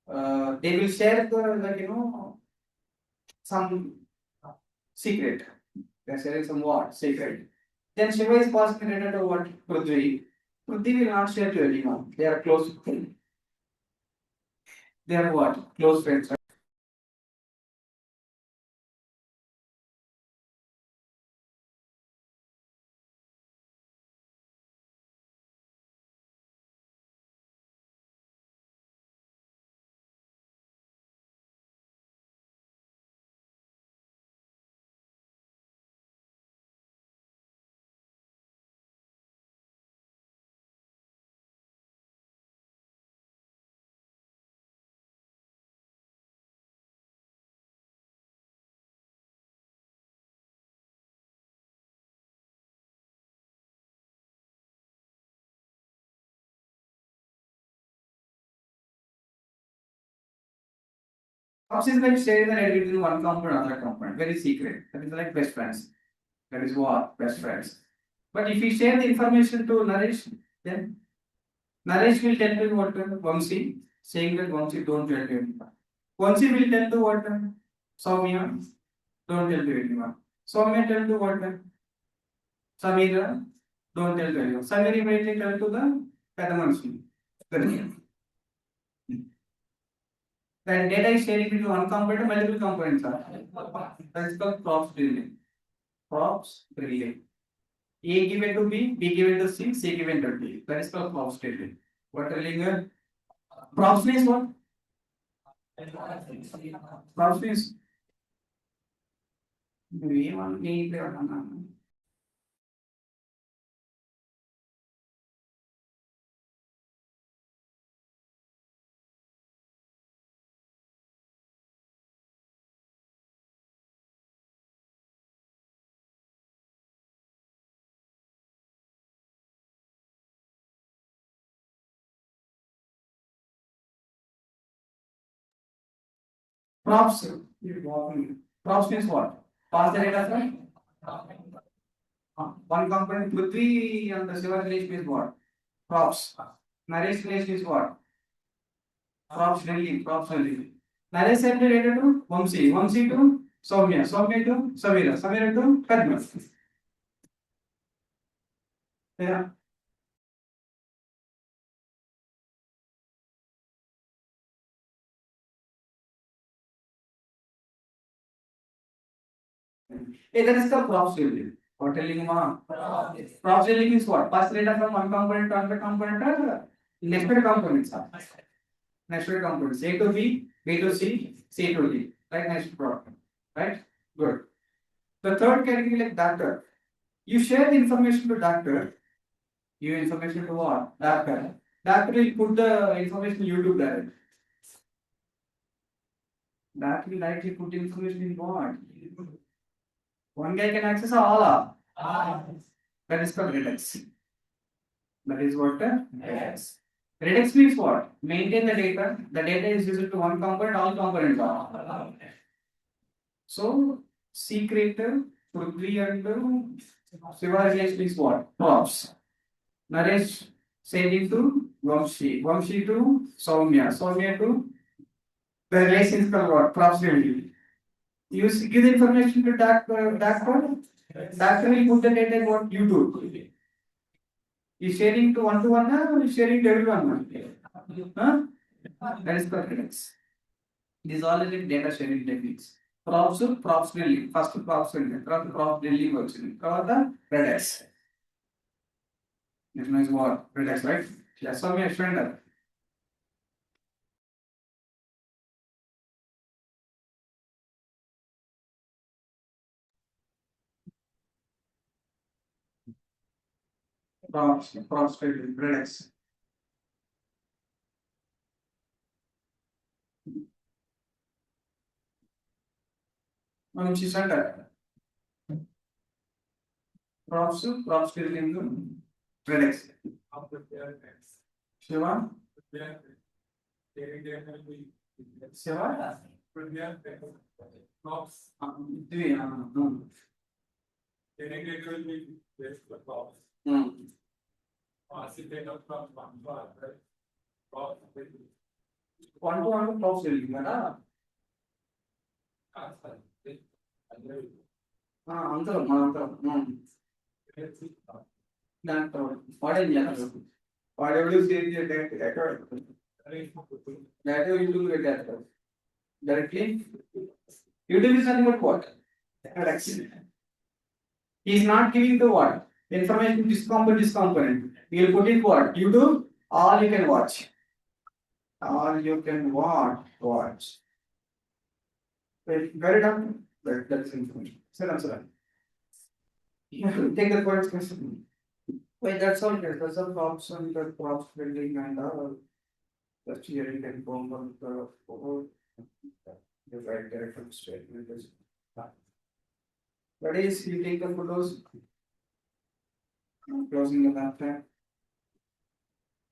They will share the some secret. They are sharing some what secret. Then Shiva is passing the data to what Prithvi. Prithvi will not share to anyone. They are close. They are what? Close friends. Right? Props is like sharing the data between one component and another component. Very secret. That is like best friends. That is what best friends. But if we share the information to Naresh, then Naresh will tell to what Vamsi, saying that Vamsi don't tell to anyone. Vamsi will tell to what Soumya, don't tell to anyone. Soumya tell to what Samira, don't tell to anyone. Samira immediately tell to the Padamansi. Then data is sharing between one component and multiple components. That is called props drilling. Props drilling. A given to B, B given to C, C given to D. That is called props drilling. What drilling? Props means what? Props means we want need props. Props means what? Pass the data from one component. Prithvi and the Shiva relation is what? Props. Naresh relation is what? Props drilling. Props drilling. Naresh sent the data to Vamsi. Vamsi to Soumya. Soumya to Samira. Samira to Padma. Yeah. Hey, that is the props drilling. What telling props drilling is what? Pass data from one component to another component or nested components. Nested components. A to B, B to C, C to D. Like nested product. Right? Good. The third category like doctor. You share the information to doctor. Give information to what? Doctor. Doctor will put the information in YouTube direct. That will likely put information in what? One guy can access all of. That is called regex. That is what regex. Regex means what? Maintain the data. The data is used to one component, all components are. So secret Prithvi and Shiva is what? Props. Naresh sending to Vamshi. Vamshi to Soumya. Soumya to the relation is called what? Props value. You give the information to Doctor. Doctor will put the data in what YouTube. Is sharing to one or is sharing to everyone? Huh? That is called regex. These all are data sharing techniques. Props delete. First props delete. Props delete వచ్చింది. తర్వాత regex. This one is what? Regex, right? Yes, so we explained that. Props delete. Regex. మనం చూసాంట props delete regex. Shiva Shiva props ఇది one to one props delete కదా అంతరం దాంట్లో వాడేం చేస్తారు వాడెవడు సేవ్ డైరెక్ట్ యూట్యూబ్ పెట్టేస్తారు directly YouTube is nothing but what he is not giving the what information this component he will put it what YouTube all you can watch very done that is information sir take the points question. Wait, that's all. That's all props and the props building and the cheering and bomb the right direction statement is. That is, you take the photos, closing the laptop.